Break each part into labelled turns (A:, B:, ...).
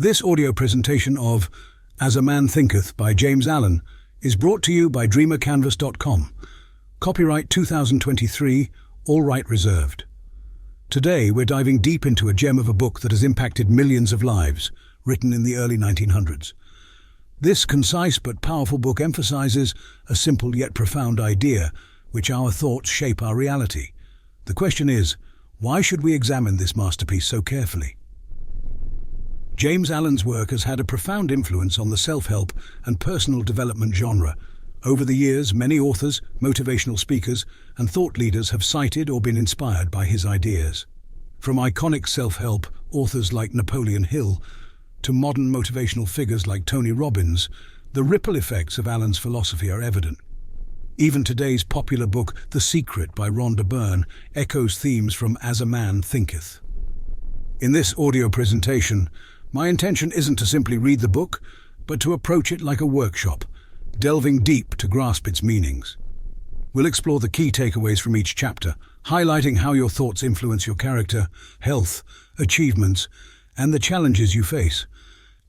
A: This audio presentation of As a Man Thinketh by James Allen is brought to you by dreamercanvas.com. Copyright 2023, all right reserved. Today we're diving deep into a gem of a book that has impacted millions of lives, written in the early 1900s. This concise but powerful book emphasizes a simple yet profound idea, which our thoughts shape our reality. The question is, why should we examine this masterpiece so carefully? James Allen's work has had a profound influence on the self-help and personal development genre. Over the years, many authors, motivational speakers, and thought leaders have cited or been inspired by his ideas. From iconic self-help authors like Napoleon Hill to modern motivational figures like Tony Robbins, the ripple effects of Allen's philosophy are evident. Even today's popular book, The Secret by Rhonda Byrne, echoes themes from As a Man Thinketh. In this audio presentation, my intention isn't to simply read the book, but to approach it like a workshop, delving deep to grasp its meanings. We'll explore the key takeaways from each chapter, highlighting how your thoughts influence your character, health, achievements, and the challenges you face.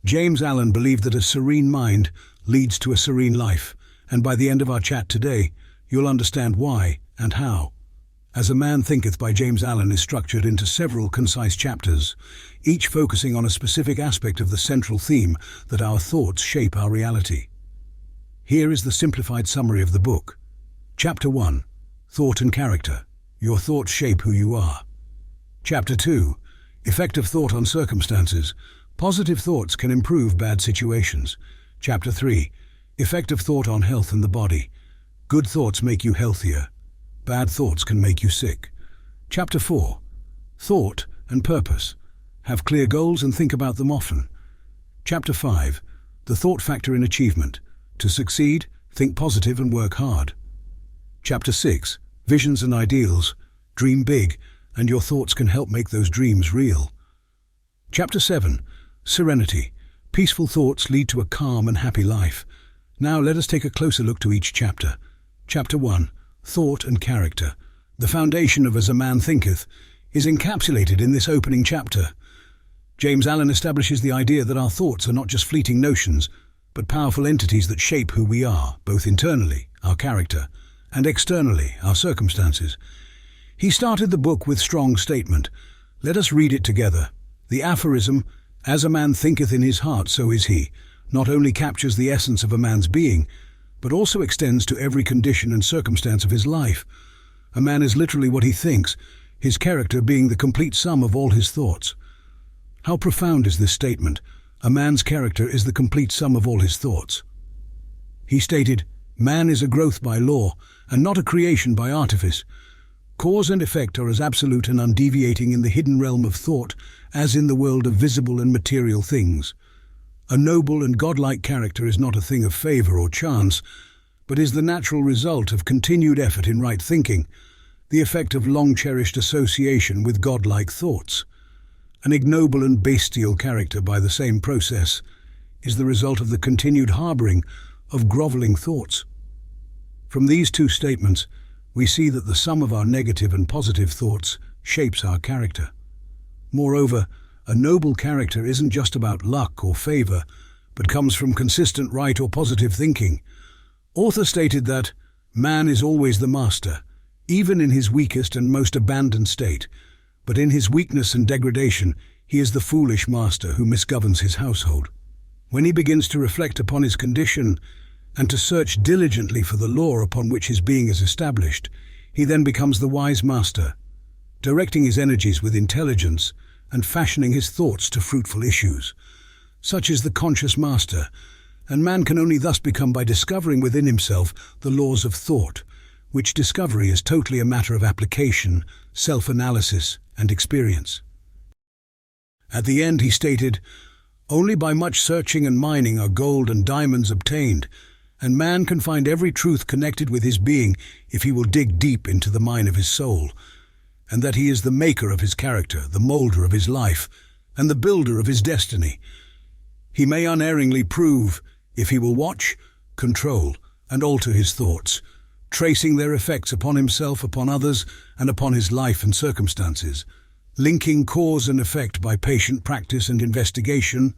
A: James Allen believed that a serene mind leads to a serene life, and by the end of our chat today, you'll understand why and how. As a Man Thinketh by James Allen is structured into several concise chapters, each focusing on a specific aspect of the central theme that our thoughts shape our reality. Here is the simplified summary of the book. Chapter 1. Thought and Character. Your thoughts shape who you are. Chapter 2. Effective thought on circumstances. Positive thoughts can improve bad situations. Chapter 3. Effective thought on health and the body. Good thoughts make you healthier. Bad thoughts can make you sick. Chapter 4. Thought and Purpose. Have clear goals and think about them often. Chapter 5. The Thought Factor in Achievement. To succeed, think positive and work hard. Chapter 6. Visions and Ideals. Dream big, and your thoughts can help make those dreams real. Chapter 7. Serenity. Peaceful thoughts lead to a calm and happy life. Now let us take a closer look to each chapter. Chapter 1. Thought and Character. The foundation of As a Man Thinketh is encapsulated in this opening chapter. James Allen establishes the idea that our thoughts are not just fleeting notions, but powerful entities that shape who we are, both internally, our character, and externally, our circumstances. He started the book with a strong statement. Let us read it together. The aphorism, "As a man thinketh in his heart, so is he," not only captures the essence of a man's being, but also extends to every condition and circumstance of his life. A man is literally what he thinks, his character being the complete sum of all his thoughts. How profound is this statement? A man's character is the complete sum of all his thoughts. He stated, "Man is a growth by law, and not a creation by artifice. Cause and effect are as absolute and undeviating in the hidden realm of thought as in the world of visible and material things. A noble and godlike character is not a thing of favor or chance, but is the natural result of continued effort in right thinking, the effect of long-cherished association with godlike thoughts. An ignoble and bestial character, by the same process, is the result of the continued harboring of groveling thoughts." From these two statements, we see that the sum of our negative and positive thoughts shapes our character. Moreover, a noble character isn't just about luck or favor, but comes from consistent right or positive thinking. Author stated that, "Man is always the master, even in his weakest and most abandoned state, but in his weakness and degradation, he is the foolish master who misgoverns his household. When he begins to reflect upon his condition and to search diligently for the law upon which his being is established, he then becomes the wise master, directing his energies with intelligence and fashioning his thoughts to fruitful issues. Such is the conscious master, and man can only thus become by discovering within himself the laws of thought, which discovery is totally a matter of application, self-analysis, and experience." At the end he stated, "Only by much searching and mining are gold and diamonds obtained, and man can find every truth connected with his being if he will dig deep into the mine of his soul, and that he is the maker of his character, the moulder of his life, and the builder of his destiny. He may unerringly prove, if he will watch, control, and alter his thoughts, tracing their effects upon himself, upon others, and upon his life and circumstances. linking cause and effect by patient practice and investigation,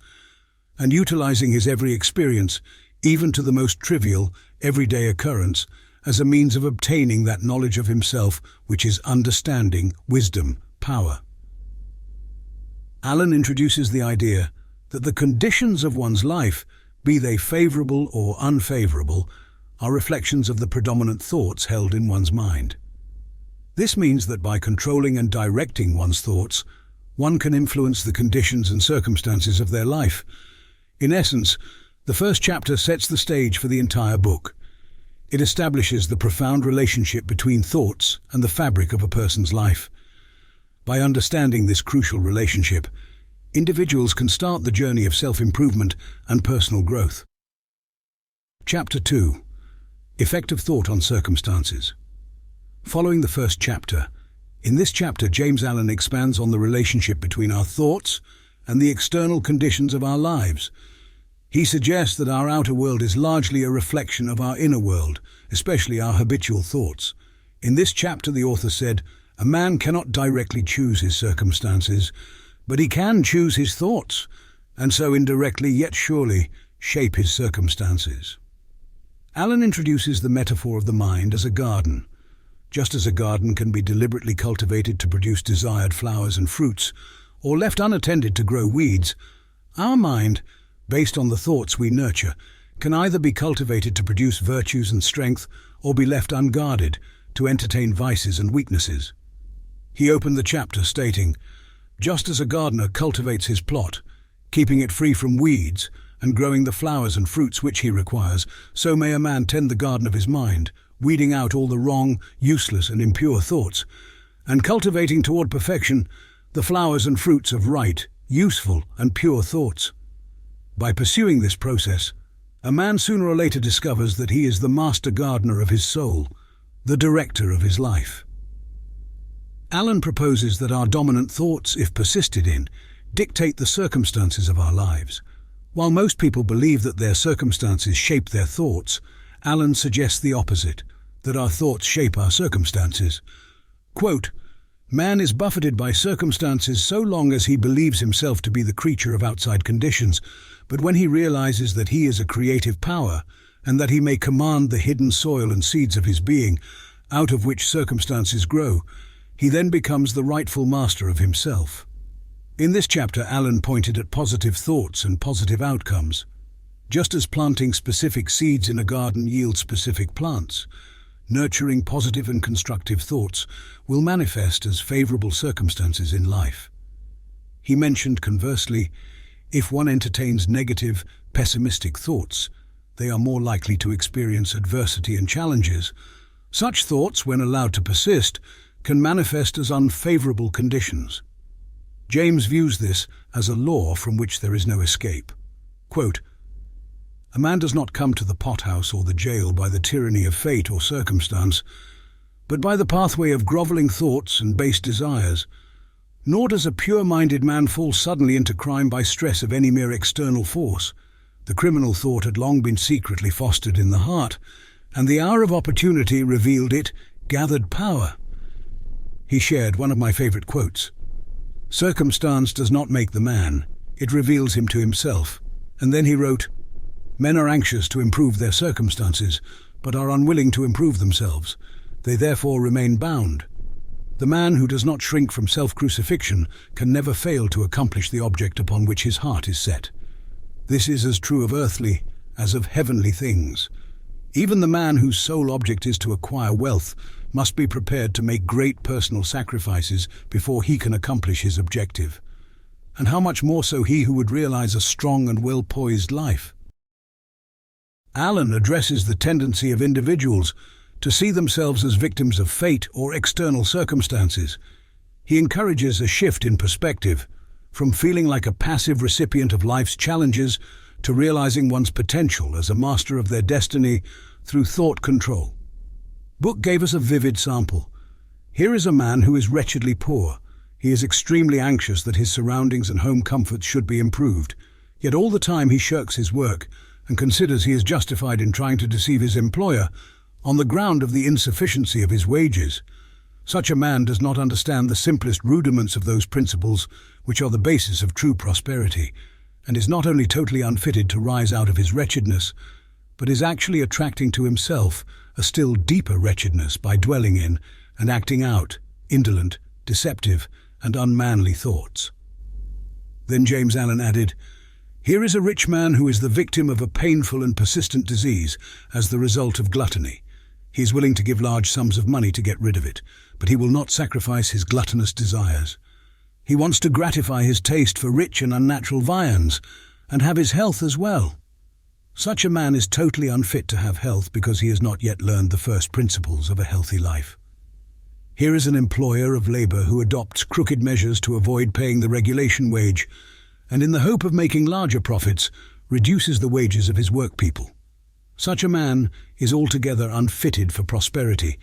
A: and utilizing his every experience, even to the most trivial, everyday occurrence, as a means of obtaining that knowledge of himself which is understanding, wisdom, power. Alan introduces the idea that the conditions of one's life, be they favorable or unfavorable, are reflections of the predominant thoughts held in one's mind. This means that by controlling and directing one's thoughts, one can influence the conditions and circumstances of their life. In essence, the first chapter sets the stage for the entire book. It establishes the profound relationship between thoughts and the fabric of a person's life. By understanding this crucial relationship, individuals can start the journey of self-improvement and personal growth. Chapter 2. Effective Thought on Circumstances. Following the first chapter, in this chapter James Allen expands on the relationship between our thoughts and the external conditions of our lives. He suggests that our outer world is largely a reflection of our inner world, especially our habitual thoughts. In this chapter the author said, "A man cannot directly choose his circumstances, but he can choose his thoughts, and so indirectly yet surely shape his circumstances." Allen introduces the metaphor of the mind as a garden. Just as a garden can be deliberately cultivated to produce desired flowers and fruits, or left unattended to grow weeds, our mind, based on the thoughts we nurture, can either be cultivated to produce virtues and strength, or be left unguarded to entertain vices and weaknesses. He opened the chapter stating, "Just as a gardener cultivates his plot, keeping it free from weeds and growing the flowers and fruits which he requires, so may a man tend the garden of his mind, weeding out all the wrong, useless and impure thoughts, and cultivating toward perfection the flowers and fruits of right, useful and pure thoughts." By pursuing this process, a man sooner or later discovers that he is the master gardener of his soul, the director of his life. Allen proposes that our dominant thoughts, if persisted in, dictate the circumstances of our lives. While most people believe that their circumstances shape their thoughts, Allen suggests the opposite, that our thoughts shape our circumstances. Quote, "Man is buffeted by circumstances so long as he believes himself to be the creature of outside conditions, but when he realizes that he is a creative power and that he may command the hidden soil and seeds of his being, out of which circumstances grow, he then becomes the rightful master of himself." In this chapter, Allen pointed at positive thoughts and positive outcomes. Just as planting specific seeds in a garden yields specific plants, nurturing positive and constructive thoughts will manifest as favorable circumstances in life. He mentioned, conversely, if one entertains negative, pessimistic thoughts, they are more likely to experience adversity and challenges. Such thoughts, when allowed to persist, can manifest as unfavorable conditions. James views this as a law from which there is no escape. Quote, "A man does not come to the pothouse or the jail by the tyranny of fate or circumstance, but by the pathway of grovelling thoughts and base desires. Nor does a pure-minded man fall suddenly into crime by stress of any mere external force. The criminal thought had long been secretly fostered in the heart, and the hour of opportunity revealed it, gathered power." He shared one of my favorite quotes. "Circumstance does not make the man, it reveals him to himself." And then he wrote, "Men are anxious to improve their circumstances, but are unwilling to improve themselves. They therefore remain bound. The man who does not shrink from self-crucifixion can never fail to accomplish the object upon which his heart is set. This is as true of earthly as of heavenly things. Even the man whose sole object is to acquire wealth must be prepared to make great personal sacrifices before he can accomplish his objective. And how much more so he who would realize a strong and well-poised life?" Allen addresses the tendency of individuals to see themselves as victims of fate or external circumstances. He encourages a shift in perspective, from feeling like a passive recipient of life's challenges to realizing one's potential as a master of their destiny through thought control. Book gave us a vivid sample. Here is a man who is wretchedly poor. He is extremely anxious that his surroundings and home comforts should be improved, yet all the time he shirks his work and considers he is justified in trying to deceive his employer on the ground of the insufficiency of his wages. Such a man does not understand the simplest rudiments of those principles which are the basis of true prosperity, and is not only totally unfitted to rise out of his wretchedness, but is actually attracting to himself a still deeper wretchedness by dwelling in and acting out indolent, deceptive, and unmanly thoughts. Then James Allen added, "Here is a rich man who is the victim of a painful and persistent disease as the result of gluttony. He is willing to give large sums of money to get rid of it, but he will not sacrifice his gluttonous desires. He wants to gratify his taste for rich and unnatural viands, and have his health as well. Such a man is totally unfit to have health because he has not yet learned the first principles of a healthy life. Here is an employer of labor who adopts crooked measures to avoid paying the regulation wage, and in the hope of making larger profits, reduces the wages of his workpeople. Such a man is altogether unfitted for prosperity,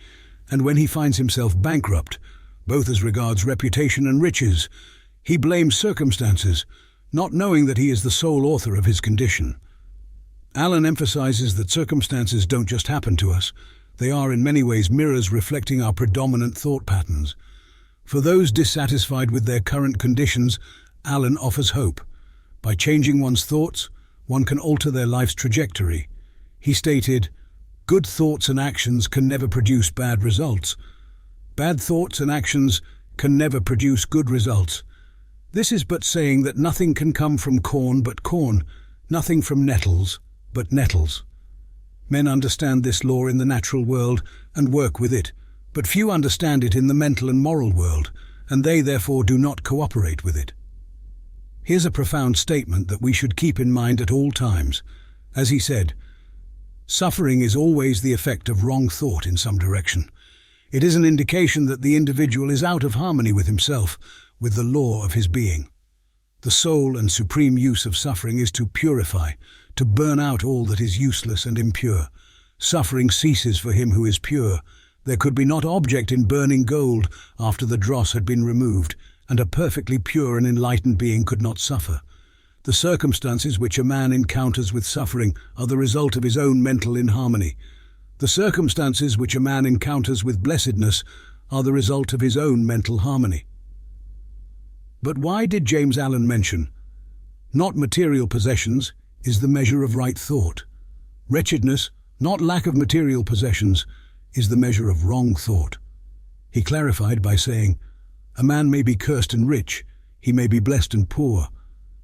A: and when he finds himself bankrupt, both as regards reputation and riches, he blames circumstances, not knowing that he is the sole author of his condition." Allen emphasizes that circumstances don't just happen to us. They are in many ways mirrors reflecting our predominant thought patterns. For those dissatisfied with their current conditions, Allen offers hope. By changing one's thoughts, one can alter their life's trajectory. He stated, "Good thoughts and actions can never produce bad results. Bad thoughts and actions can never produce good results. This is but saying that nothing can come from corn but corn, nothing from nettles but nettles. Men understand this law in the natural world and work with it, but few understand it in the mental and moral world, and they therefore do not cooperate with it." Here's a profound statement that we should keep in mind at all times. As he said, "Suffering is always the effect of wrong thought in some direction. It is an indication that the individual is out of harmony with himself, with the law of his being. The sole and supreme use of suffering is to purify, to burn out all that is useless and impure. Suffering ceases for him who is pure. There could be not object in burning gold after the dross had been removed, and a perfectly pure and enlightened being could not suffer. The circumstances which a man encounters with suffering are the result of his own mental inharmony. The circumstances which a man encounters with blessedness are the result of his own mental harmony." But why did James Allen mention, "Not material possessions is the measure of right thought. Wretchedness, not lack of material possessions, is the measure of wrong thought"? He clarified by saying, "A man may be cursed and rich, he may be blessed and poor.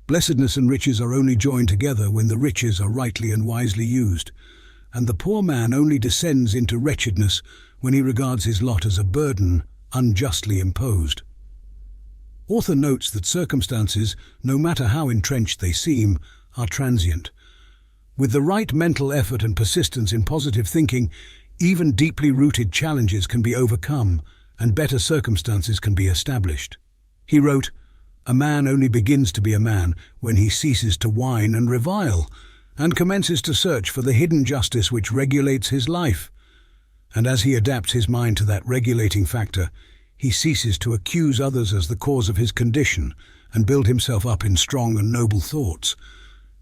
A: Blessedness and riches are only joined together when the riches are rightly and wisely used, and the poor man only descends into wretchedness when he regards his lot as a burden unjustly imposed." Author notes that circumstances, no matter how entrenched they seem, are transient. With the right mental effort and persistence in positive thinking, even deeply rooted challenges can be overcome and better circumstances can be established. He wrote, "A man only begins to be a man when he ceases to whine and revile, and commences to search for the hidden justice which regulates his life. And as he adapts his mind to that regulating factor, he ceases to accuse others as the cause of his condition and build himself up in strong and noble thoughts,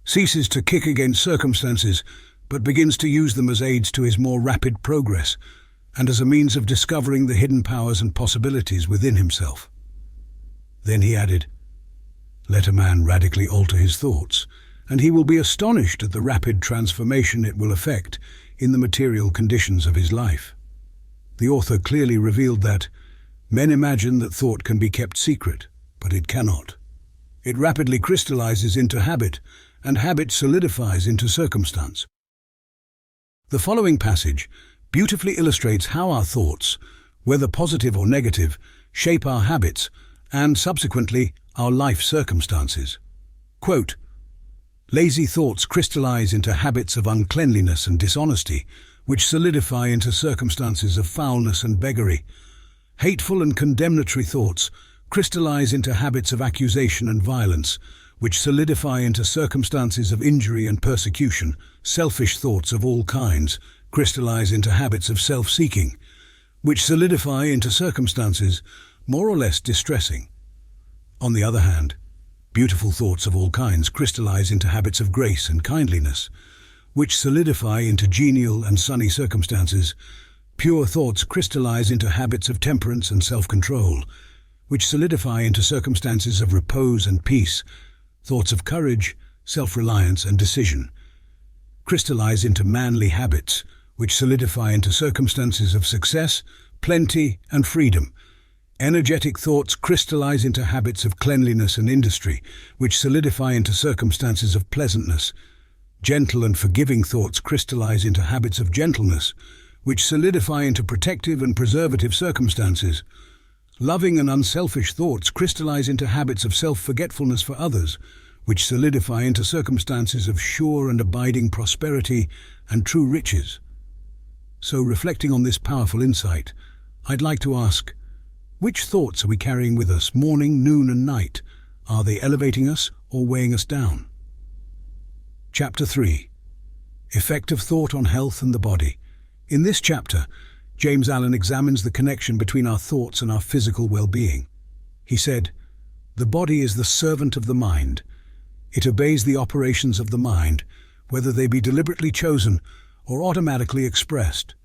A: ceases to kick against circumstances, but begins to use them as aids to his more rapid progress and as a means of discovering the hidden powers and possibilities within himself." Then he added, "Let a man radically alter his thoughts, and he will be astonished at the rapid transformation it will effect in the material conditions of his life." The author clearly revealed that men imagine that thought can be kept secret, but it cannot. It rapidly crystallizes into habit, and habit solidifies into circumstance. The following passage beautifully illustrates how our thoughts, whether positive or negative, shape our habits and, subsequently, our life circumstances. Quote, "Lazy thoughts crystallize into habits of uncleanliness and dishonesty, which solidify into circumstances of foulness and beggary. Hateful and condemnatory thoughts crystallize into habits of accusation and violence, which solidify into circumstances of injury and persecution. Selfish thoughts of all kinds crystallize into habits of self-seeking, which solidify into circumstances more or less distressing. On the other hand, beautiful thoughts of all kinds crystallize into habits of grace and kindliness, which solidify into genial and sunny circumstances. Pure thoughts crystallize into habits of temperance and self-control, which solidify into circumstances of repose and peace. Thoughts of courage, self-reliance and decision crystallize into manly habits, which solidify into circumstances of success, plenty and freedom. Energetic thoughts crystallize into habits of cleanliness and industry, which solidify into circumstances of pleasantness. Gentle and forgiving thoughts crystallize into habits of gentleness, which solidify into protective and preservative circumstances. Loving and unselfish thoughts crystallize into habits of self-forgetfulness for others, which solidify into circumstances of sure and abiding prosperity and true riches. So, reflecting on this powerful insight, I'd like to ask, which thoughts are we carrying with us morning, noon and night? Are they elevating us or weighing us down? Chapter 3. Effect of thought on health and the body. In this chapter, James Allen examines the connection between our thoughts and our physical well-being. He said, "The body is the servant of the mind. It obeys the operations of the mind, whether they be deliberately chosen or automatically expressed."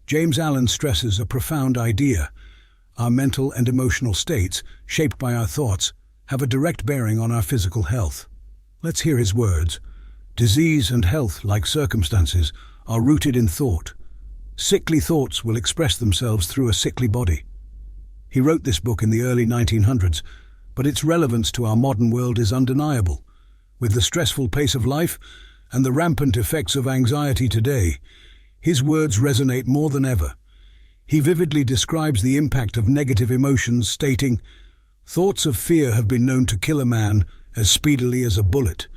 A: James Allen stresses a profound idea. Our mental and emotional states, shaped by our thoughts, have a direct bearing on our physical health. Let's hear his words. Disease and health, like circumstances, are rooted in thought. Sickly thoughts will express themselves through a sickly body. He wrote this book in the early 1900s, but its relevance to our modern world is undeniable. With the stressful pace of life and the rampant effects of anxiety today, his words resonate more than ever. He vividly describes the impact of negative emotions, stating, "Thoughts of fear have been known to kill a man as speedily as a bullet,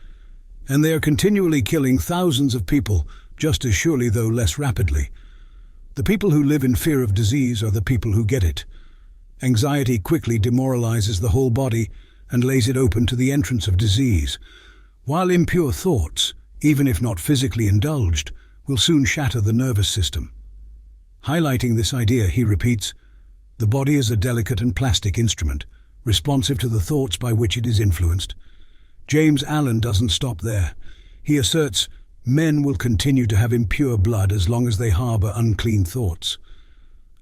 A: and they are continually killing thousands of people just as surely, though less rapidly. The people who live in fear of disease are the people who get it. Anxiety quickly demoralizes the whole body and lays it open to the entrance of disease, while impure thoughts, even if not physically indulged, will soon shatter the nervous system." Highlighting this idea, he repeats, "The body is a delicate and plastic instrument, responsive to the thoughts by which it is influenced." James Allen doesn't stop there. He asserts, "Men will continue to have impure blood as long as they harbor unclean thoughts.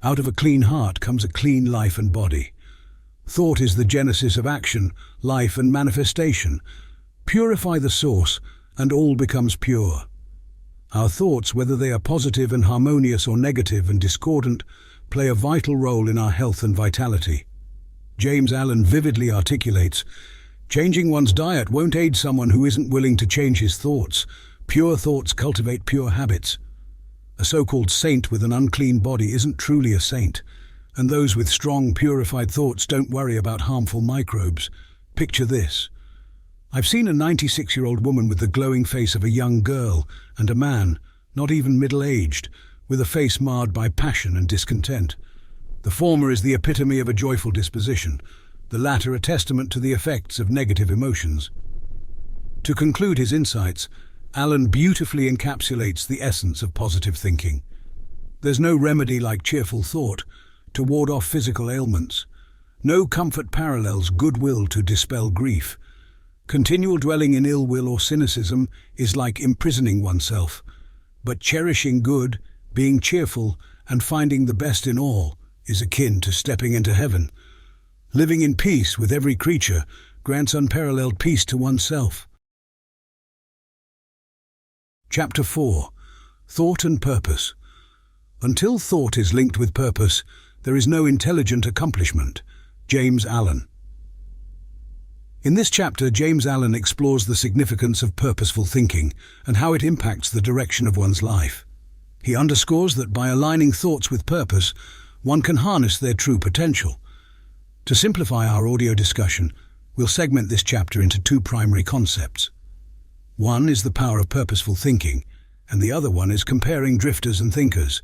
A: Out of a clean heart comes a clean life and body. Thought is the genesis of action, life and manifestation. Purify the source, and all becomes pure." Our thoughts, whether they are positive and harmonious or negative and discordant, play a vital role in our health and vitality. James Allen vividly articulates, "Changing one's diet won't aid someone who isn't willing to change his thoughts. Pure thoughts cultivate pure habits. A so-called saint with an unclean body isn't truly a saint, and those with strong, purified thoughts don't worry about harmful microbes. Picture this. I've seen a 96-year-old woman with the glowing face of a young girl, and a man, not even middle-aged, with a face marred by passion and discontent. The former is the epitome of a joyful disposition, the latter a testament to the effects of negative emotions." To conclude his insights, Allen beautifully encapsulates the essence of positive thinking. There's no remedy like cheerful thought to ward off physical ailments. No comfort parallels goodwill to dispel grief. Continual dwelling in ill will or cynicism is like imprisoning oneself. But cherishing good, being cheerful, and finding the best in all is akin to stepping into heaven. Living in peace with every creature grants unparalleled peace to oneself. Chapter 4. Thought and Purpose. Until thought is linked with purpose, there is no intelligent accomplishment. James Allen. In this chapter, James Allen explores the significance of purposeful thinking and how it impacts the direction of one's life. He underscores that by aligning thoughts with purpose, one can harness their true potential. To simplify our audio discussion, we'll segment this chapter into two primary concepts. One is the power of purposeful thinking, and the other one is comparing drifters and thinkers.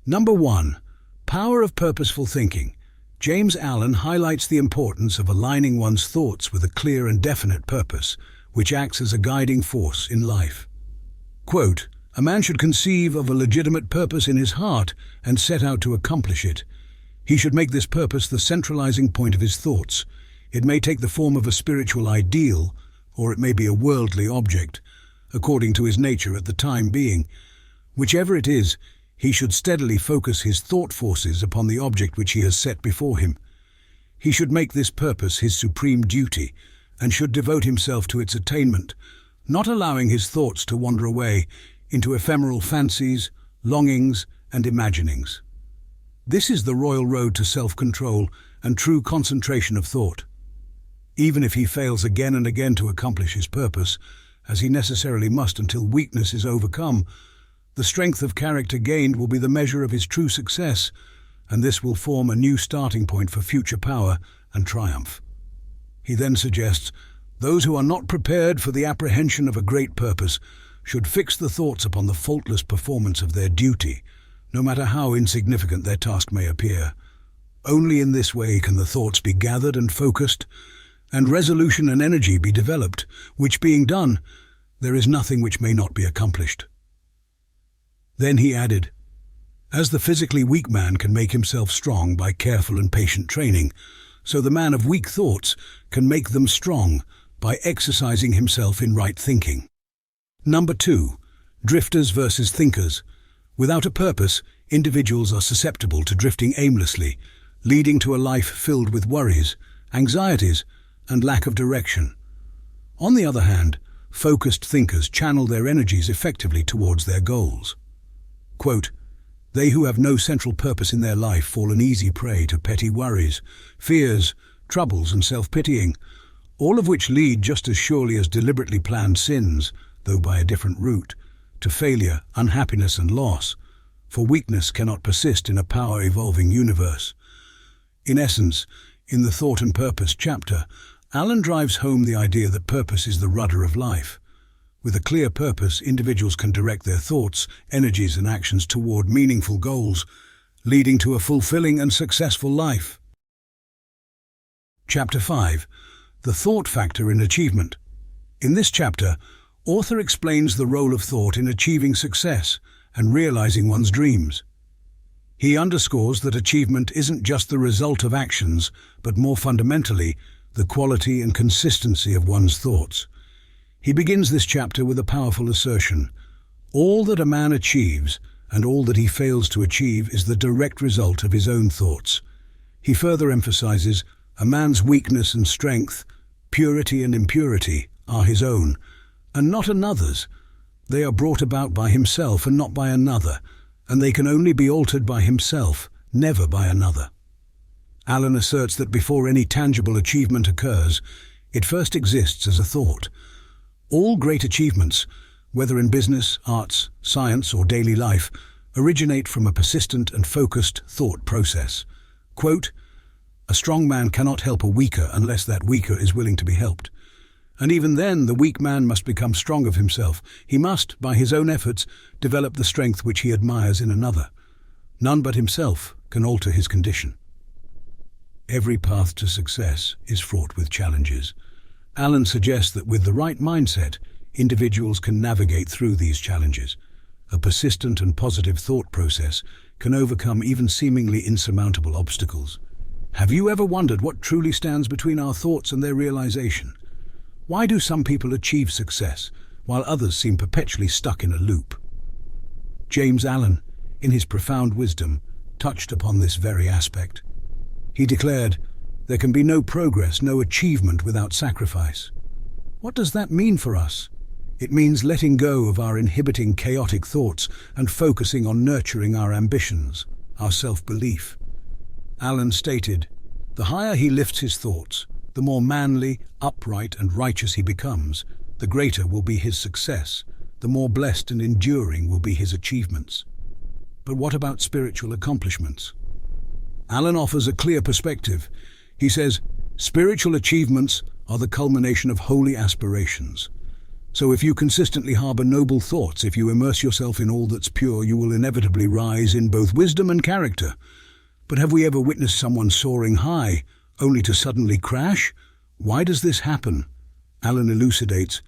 A: Number 1. Power of purposeful thinking. James Allen highlights the importance of aligning one's thoughts with a clear and definite purpose, which acts as a guiding force in life. Quote, "A man should conceive of a legitimate purpose in his heart and set out to accomplish it. He should make this purpose the centralizing point of his thoughts. It may take the form of a spiritual ideal, or it may be a worldly object, according to his nature at the time being. Whichever it is, He should steadily focus his thought forces upon the object which he has set before him. He should make this purpose his supreme duty and should devote himself to its attainment, not allowing his thoughts to wander away into ephemeral fancies, longings, and imaginings. This is the royal road to self-control and true concentration of thought. Even if he fails again and again to accomplish his purpose, as he necessarily must until weakness is overcome, the strength of character gained will be the measure of his true success, and this will form a new starting point for future power and triumph. He then suggests, those who are not prepared for the apprehension of a great purpose should fix the thoughts upon the faultless performance of their duty, no matter how insignificant their task may appear. Only in this way can the thoughts be gathered and focused, and resolution and energy be developed, which being done, there is nothing which may not be accomplished. Then he added, as the physically weak man can make himself strong by careful and patient training, so the man of weak thoughts can make them strong by exercising himself in right thinking. Number 2. Drifters versus thinkers. Without a purpose, individuals are susceptible to drifting aimlessly, leading to a life filled with worries, anxieties, and lack of direction. On the other hand, focused thinkers channel their energies effectively towards their goals. Quote, they who have no central purpose in their life fall an easy prey to petty worries, fears, troubles, and self-pitying, all of which lead just as surely as deliberately planned sins, though by a different route, to failure, unhappiness, and loss, for weakness cannot persist in a power-evolving universe. In essence, in the Thought and Purpose chapter, Alan drives home the idea that purpose is the rudder of life. With a clear purpose, individuals can direct their thoughts, energies, and actions toward meaningful goals, leading to a fulfilling and successful life. Chapter 5. The Thought Factor in Achievement. In this chapter, author explains the role of thought in achieving success and realizing one's dreams. He underscores that achievement isn't just the result of actions, but more fundamentally, the quality and consistency of one's thoughts. He begins this chapter with a powerful assertion. All that a man achieves and all that he fails to achieve is the direct result of his own thoughts. He further emphasizes a man's weakness and strength, purity and impurity, are his own, and not another's. They are brought about by himself and not by another, and they can only be altered by himself, never by another. Alan asserts that before any tangible achievement occurs, it first exists as a thought. All great achievements, whether in business, arts, science, or daily life, originate from a persistent and focused thought process. Quote, a strong man cannot help a weaker unless that weaker is willing to be helped. And even then, the weak man must become strong of himself. He must, by his own efforts, develop the strength which he admires in another. None but himself can alter his condition. Every path to success is fraught with challenges. Alan suggests that with the right mindset, individuals can navigate through these challenges. A persistent and positive thought process can overcome even seemingly insurmountable obstacles. Have you ever wondered what truly stands between our thoughts and their realization? Why do some people achieve success, while others seem perpetually stuck in a loop? James Allen, in his profound wisdom, touched upon this very aspect. He declared, there can be no progress, no achievement without sacrifice. What does that mean for us? It means letting go of our inhibiting chaotic thoughts and focusing on nurturing our ambitions, our self-belief. Alan stated, the higher he lifts his thoughts, the more manly, upright, and righteous he becomes, the greater will be his success, the more blessed and enduring will be his achievements. But what about spiritual accomplishments? Alan offers a clear perspective. He says, spiritual achievements are the culmination of holy aspirations. So if you consistently harbor noble thoughts, if you immerse yourself in all that's pure, you will inevitably rise in both wisdom and character. But have we ever witnessed someone soaring high, only to suddenly crash? Why does this happen? Alan elucidates,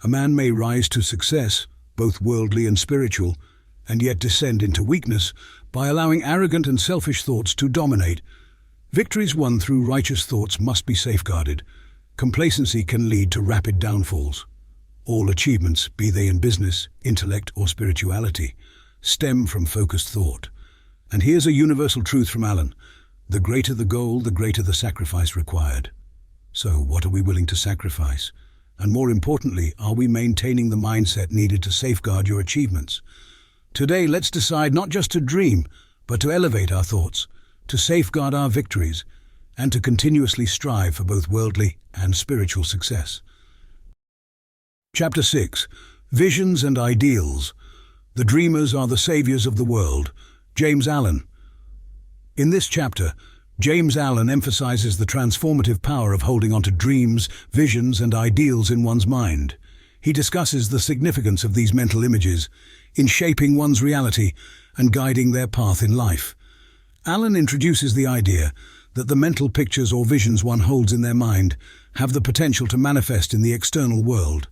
A: a man may rise to success, both worldly and spiritual, and yet descend into weakness by allowing arrogant and selfish thoughts to dominate. Victories won through righteous thoughts must be safeguarded. Complacency can lead to rapid downfalls. All achievements, be they in business, intellect, or spirituality, stem from focused thought. And here's a universal truth from Alan. The greater the goal, the greater the sacrifice required. So what are we willing to sacrifice? And more importantly, are we maintaining the mindset needed to safeguard your achievements? Today, let's decide not just to dream, but to elevate our thoughts, to safeguard our victories, and to continuously strive for both worldly and spiritual success. Chapter 6. Visions and Ideals. The dreamers are the saviors of the world. James Allen. In this chapter, James Allen emphasizes the transformative power of holding on to dreams, visions, and ideals in one's mind. He discusses the significance of these mental images in shaping one's reality and guiding their path in life. Allen introduces the idea that the mental pictures or visions one holds in their mind have the potential to manifest in the external world.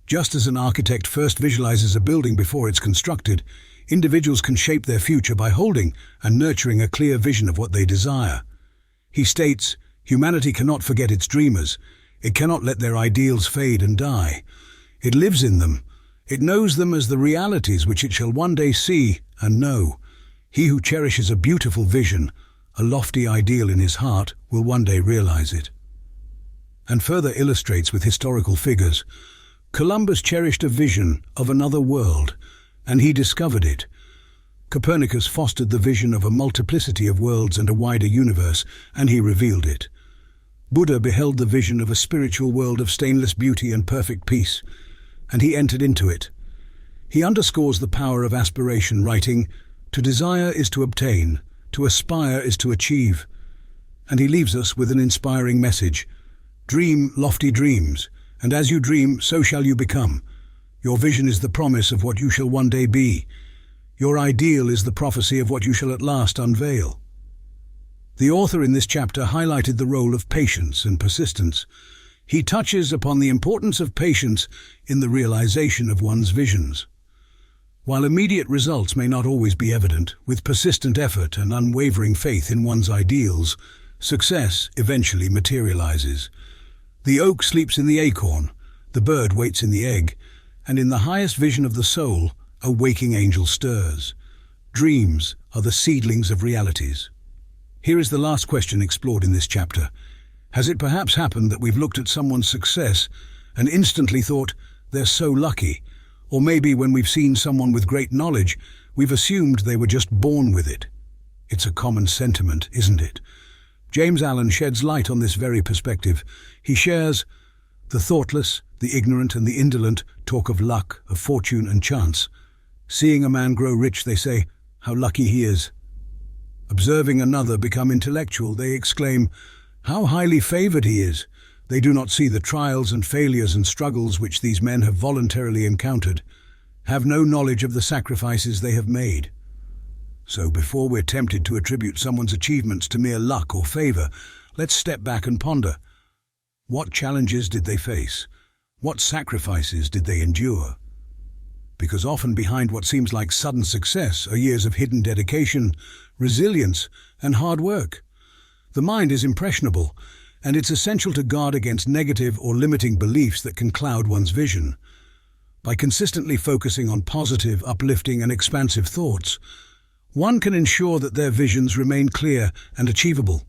A: Just as an architect first visualizes a building before it's constructed, individuals can shape their future by holding and nurturing a clear vision of what they desire. He states, humanity cannot forget its dreamers. It cannot let their ideals fade and die. It lives in them. It knows them as the realities which it shall one day see and know. He who cherishes a beautiful vision, a lofty ideal in his heart, will one day realize it. And further illustrates with historical figures. Columbus cherished a vision of another world, and he discovered it. Copernicus fostered the vision of a multiplicity of worlds and a wider universe, and he revealed it. Buddha beheld the vision of a spiritual world of stainless beauty and perfect peace, and he entered into it. He underscores the power of aspiration, writing, "To desire is to obtain, to aspire is to achieve." And he leaves us with an inspiring message. Dream lofty dreams, and as you dream, so shall you become. Your vision is the promise of what you shall one day be. Your ideal is the prophecy of what you shall at last unveil. The author in this chapter highlighted the role of patience and persistence. He touches upon the importance of patience in the realization of one's visions. While immediate results may not always be evident, with persistent effort and unwavering faith in one's ideals, success eventually materializes. The oak sleeps in the acorn, the bird waits in the egg, and in the highest vision of the soul, a waking angel stirs. Dreams are the seedlings of realities. Here is the last question explored in this chapter. Has it perhaps happened that we've looked at someone's success and instantly thought, they're so lucky? Or maybe when we've seen someone with great knowledge, we've assumed they were just born with it. It's a common sentiment, isn't it? James Allen sheds light on this very perspective. He shares, the thoughtless, the ignorant and the indolent talk of luck, of fortune and chance. Seeing a man grow rich, they say, how lucky he is. Observing another become intellectual, they exclaim, how highly favored he is. They do not see the trials and failures and struggles which these men have voluntarily encountered, have no knowledge of the sacrifices they have made. So before we're tempted to attribute someone's achievements to mere luck or favor, let's step back and ponder. What challenges did they face? What sacrifices did they endure? Because often behind what seems like sudden success are years of hidden dedication, resilience, and hard work. The mind is impressionable, and it's essential to guard against negative or limiting beliefs that can cloud one's vision. By consistently focusing on positive, uplifting, and expansive thoughts, one can ensure that their visions remain clear and achievable.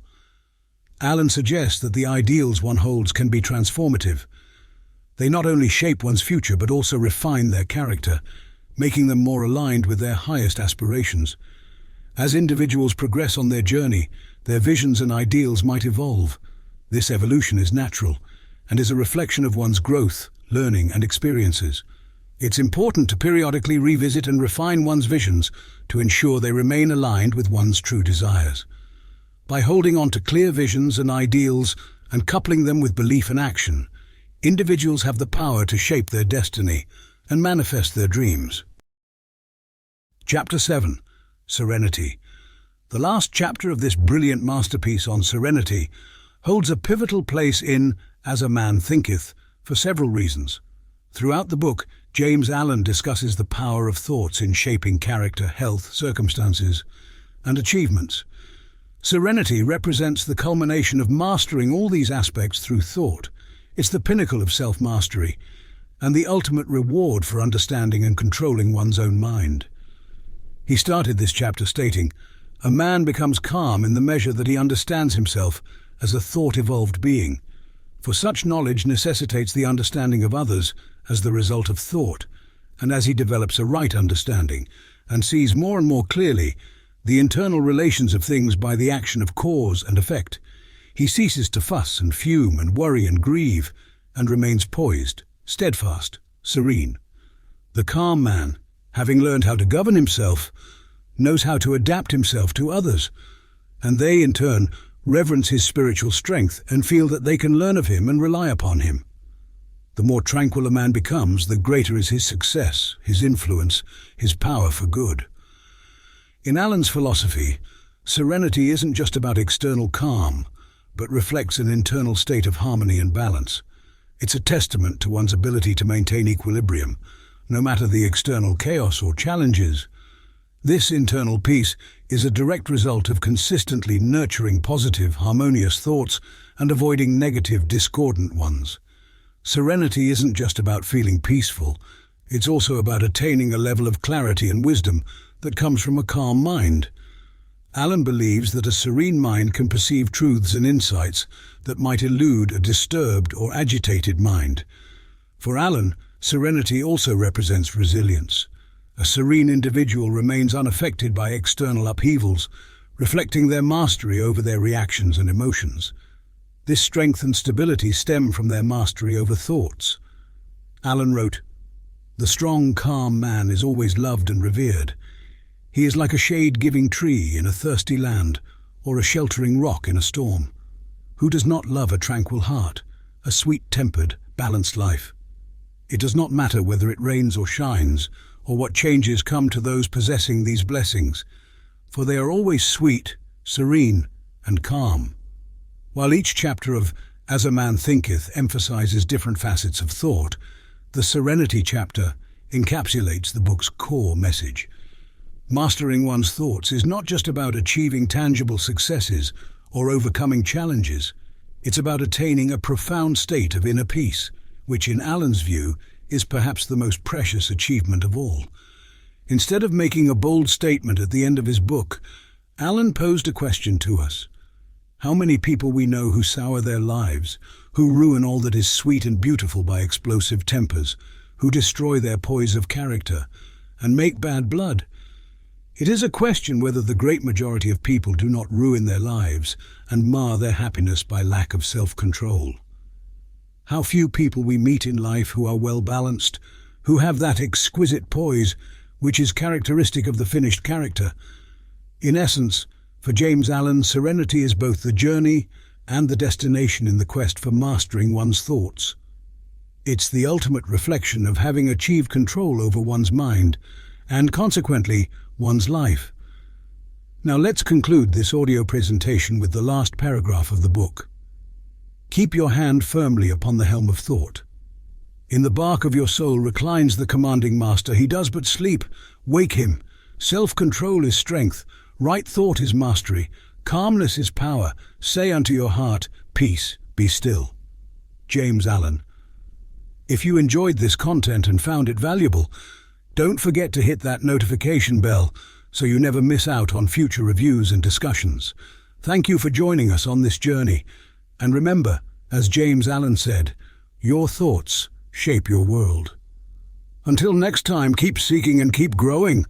A: Allen suggests that the ideals one holds can be transformative. They not only shape one's future but also refine their character, making them more aligned with their highest aspirations. As individuals progress on their journey, their visions and ideals might evolve. This evolution is natural and is a reflection of one's growth, learning, and experiences. It's important to periodically revisit and refine one's visions to ensure they remain aligned with one's true desires. By holding on to clear visions and ideals and coupling them with belief and action, individuals have the power to shape their destiny and manifest their dreams. Chapter 7. Serenity. The last chapter of this brilliant masterpiece on serenity holds a pivotal place in As a Man Thinketh for several reasons. Throughout the book, James Allen discusses the power of thoughts in shaping character, health, circumstances, and achievements. Serenity represents the culmination of mastering all these aspects through thought. It's the pinnacle of self-mastery and the ultimate reward for understanding and controlling one's own mind. He started this chapter stating, "A man becomes calm in the measure that he understands himself as a thought-evolved being, for such knowledge necessitates the understanding of others as the result of thought, and as he develops a right understanding and sees more and more clearly the internal relations of things by the action of cause and effect, he ceases to fuss and fume and worry and grieve, and remains poised, steadfast, serene. The calm man, having learned how to govern himself, knows how to adapt himself to others, and they, in turn, reverence his spiritual strength and feel that they can learn of him and rely upon him. The more tranquil a man becomes, the greater is his success, his influence, his power for good." In Allen's philosophy, serenity isn't just about external calm, but reflects an internal state of harmony and balance. It's a testament to one's ability to maintain equilibrium, no matter the external chaos or challenges. This internal peace is a direct result of consistently nurturing positive, harmonious thoughts and avoiding negative, discordant ones. Serenity isn't just about feeling peaceful, it's also about attaining a level of clarity and wisdom that comes from a calm mind. Allen believes that a serene mind can perceive truths and insights that might elude a disturbed or agitated mind. For Allen, serenity also represents resilience. A serene individual remains unaffected by external upheavals, reflecting their mastery over their reactions and emotions. This strength and stability stem from their mastery over thoughts. Allen wrote, "The strong, calm man is always loved and revered. He is like a shade-giving tree in a thirsty land, or a sheltering rock in a storm. Who does not love a tranquil heart, a sweet-tempered, balanced life? It does not matter whether it rains or shines, or what changes come to those possessing these blessings, for they are always sweet, serene, and calm." While each chapter of As a Man Thinketh emphasizes different facets of thought, the Serenity chapter encapsulates the book's core message. Mastering one's thoughts is not just about achieving tangible successes or overcoming challenges. It's about attaining a profound state of inner peace, which in Allen's view is perhaps the most precious achievement of all. Instead of making a bold statement at the end of his book, Allen posed a question to us. How many people we know who sour their lives, who ruin all that is sweet and beautiful by explosive tempers, who destroy their poise of character, and make bad blood? It is a question whether the great majority of people do not ruin their lives and mar their happiness by lack of self-control. How few people we meet in life who are well-balanced, who have that exquisite poise which is characteristic of the finished character. In essence, for James Allen, serenity is both the journey and the destination in the quest for mastering one's thoughts. It's the ultimate reflection of having achieved control over one's mind and, consequently, one's life. Now let's conclude this audio presentation with the last paragraph of the book. Keep your hand firmly upon the helm of thought. In the bark of your soul reclines the commanding master. He does but sleep. Wake him. Self-control is strength. Right thought is mastery. Calmness is power. Say unto your heart, peace, be still. James Allen. If you enjoyed this content and found it valuable, don't forget to hit that notification bell so you never miss out on future reviews and discussions. Thank you for joining us on this journey. And remember, as James Allen said, your thoughts shape your world. Until next time, keep seeking and keep growing.